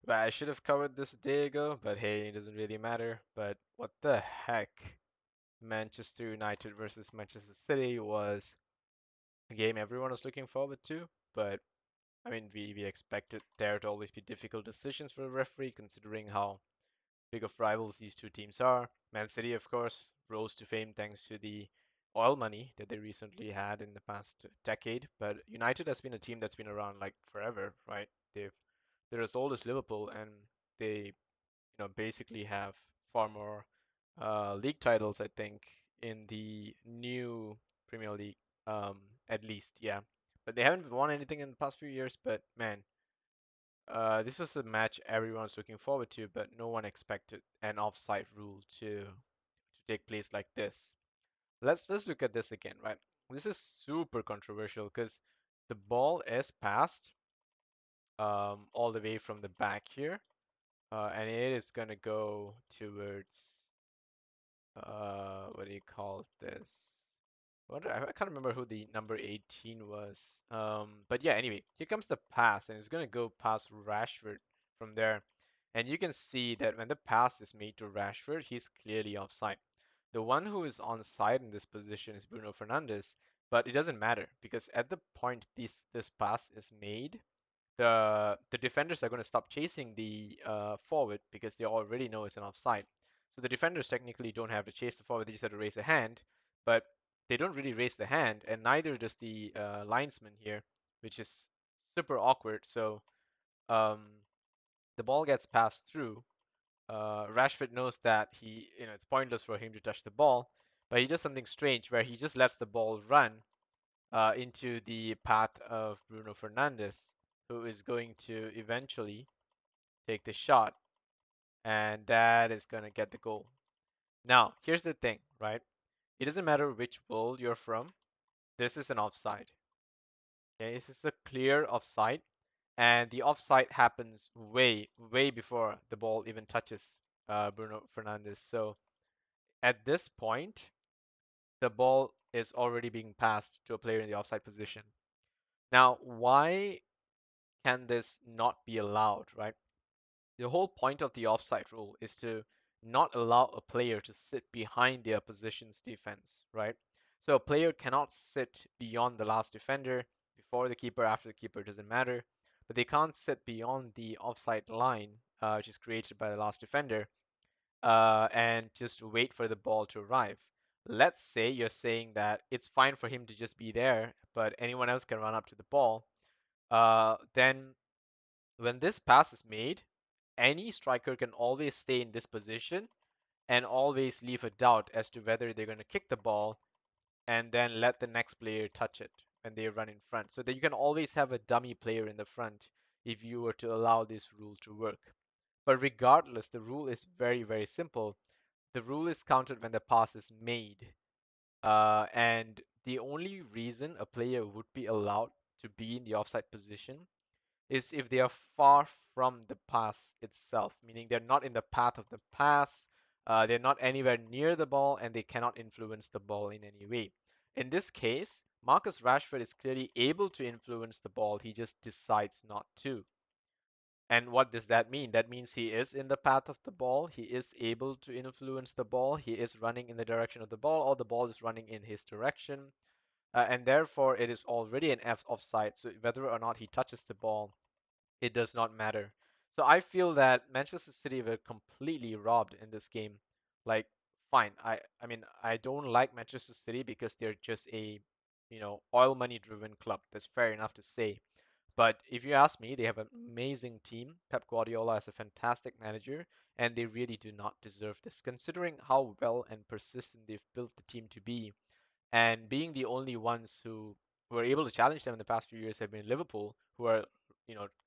Well, I should have covered this a day ago, but hey, it doesn't really matter. But what the heck? Manchester United versus Manchester City was a game everyone was looking forward to, but I mean, we expected there to always be difficult decisions for the referee, considering how big of rivals these two teams are. Man City, of course, rose to fame thanks to the oil money that they recently had in the past decade. But United has been a team that's been around like forever, right? They're as old as Liverpool, and they basically have far more league titles, I think, in the new Premier League, um, at least, yeah. But they haven't won anything in the past few years. But man, this was a match everyone's looking forward to, but no one expected an offside rule to take place like this. Let's look at this again, right? This is super controversial because the ball is passed all the way from the back here, and it is gonna go towards what do you call this? I can't remember who the number 18 was. But yeah, anyway, here comes the pass, and it's gonna go past Rashford from there. And you can see that when the pass is made to Rashford, he's clearly offside. The one who is onside in this position is Bruno Fernandes, but it doesn't matter because at the point this pass is made, the defenders are going to stop chasing the forward because they already know it's an offside. So the defenders technically don't have to chase the forward; they just have to raise a hand. But they don't really raise the hand, and neither does the linesman here, which is super awkward. So um, the ball gets passed through. Rashford knows that it's pointless for him to touch the ball, but he does something strange where he just lets the ball run into the path of Bruno Fernandes, who is going to eventually take the shot, and that is going to get the goal. Now, here's the thing, right? It doesn't matter which world you're from, this is an offside. Okay, this is a clear offside, and the offside happens way before the ball even touches Bruno Fernandes. So at this point, the ball is already being passed to a player in the offside position. Now, why can this not be allowed, right? The whole point of the offside rule is to not allow a player to sit behind the opposition's defense, right? So a player cannot sit beyond the last defender, before the keeper, after the keeper, doesn't matter. But they can't sit beyond the offside line, which is created by the last defender, and just wait for the ball to arrive. Let's say you're saying that it's fine for him to just be there, but anyone else can run up to the ball. Then when this pass is made, any striker can always stay in this position and always leave a doubt as to whether they're going to kick the ball and then let the next player touch it when they run in front. So that you can always have a dummy player in the front if you were to allow this rule to work. But regardless, the rule is very simple. The rule is counted when the pass is made. And the only reason a player would be allowed to be in the offside position is if they are far from the pass itself, meaning they're not in the path of the pass, they're not anywhere near the ball, and they cannot influence the ball in any way. In this case, Marcus Rashford is clearly able to influence the ball, he just decides not to. And what does that mean? That means he is in the path of the ball, he is able to influence the ball, he is running in the direction of the ball, or the ball is running in his direction, and therefore it is already an F offside. So whether or not he touches the ball, it does not matter. So I feel that Manchester City were completely robbed in this game. Like, fine, I mean I don't like Manchester City because they're just a oil money driven club. That's fair enough to say. But if you ask me, they have an amazing team. Pep Guardiola is a fantastic manager, and they really do not deserve this, considering how well and persistent they've built the team to be. And being the only ones who were able to challenge them in the past few years have been Liverpool, who are,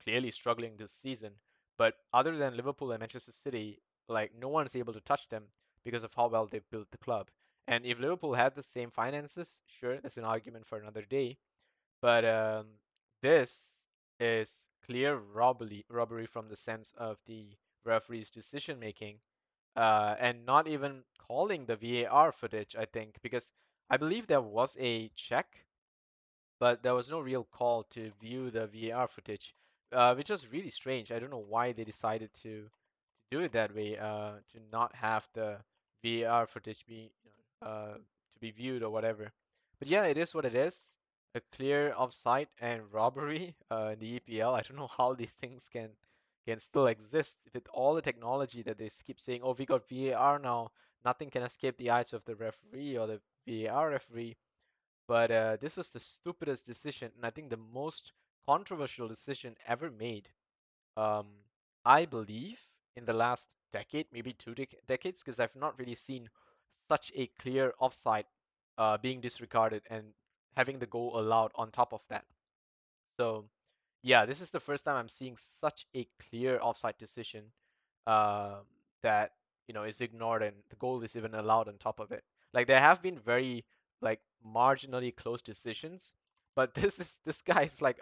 clearly struggling this season. But other than Liverpool and Manchester City, like no one's able to touch them because of how well they've built the club. And if Liverpool had the same finances, sure, that's an argument for another day. But this is clear robbery from the sense of the referee's decision making, and not even calling the VAR footage, I think, because I believe there was a check, but there was no real call to view the VAR footage. which was really strange. I don't know why they decided to do it that way, to not have the VAR footage be, to be viewed or whatever. But yeah, it is what it is. A clear offside and robbery in the EPL. I don't know how these things can still exist with all the technology that they keep saying. Oh, we got VAR now. Nothing can escape the eyes of the referee or the VAR referee. But this was the stupidest decision, and I think the most controversial decision ever made. um, I believe in the last decade, maybe two decades, because I've not really seen such a clear offside being disregarded and having the goal allowed on top of that. So, yeah, this is the first time I'm seeing such a clear offside decision uh, that is ignored and the goal is even allowed on top of it. Like there have been very like marginally close decisions, but this guy is like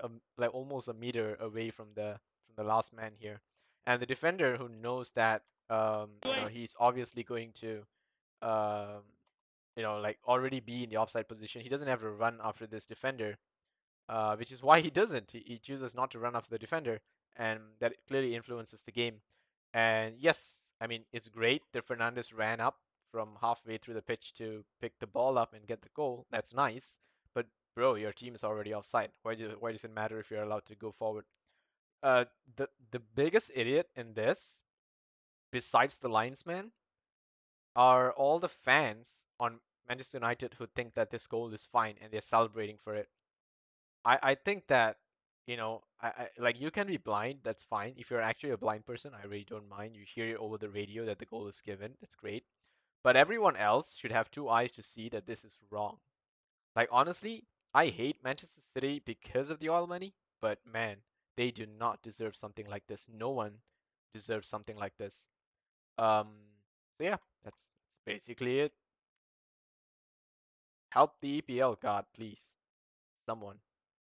almost a meter away from the last man here, and the defender who knows that he's obviously going to um, like already be in the offside position. He doesn't have to run after this defender, which is why he doesn't. He chooses not to run after the defender, and that clearly influences the game. And yes, I mean it's great that Fernandes ran up from halfway through the pitch to pick the ball up and get the goal. That's nice, but bro, your team is already offside. Why does it matter if you're allowed to go forward? Uh, the biggest idiot in this, besides the linesman, are all the fans on Manchester United who think that this goal is fine and they're celebrating for it. I think that I like you can be blind, that's fine. If you're actually a blind person, I really don't mind. You hear it over the radio that the goal is given, that's great. But everyone else should have two eyes to see that this is wrong. Like honestly, I hate Manchester City because of the oil money, but man, they do not deserve something like this. No one deserves something like this. Um, so yeah, that's basically it. Help the EPL, God, please, someone.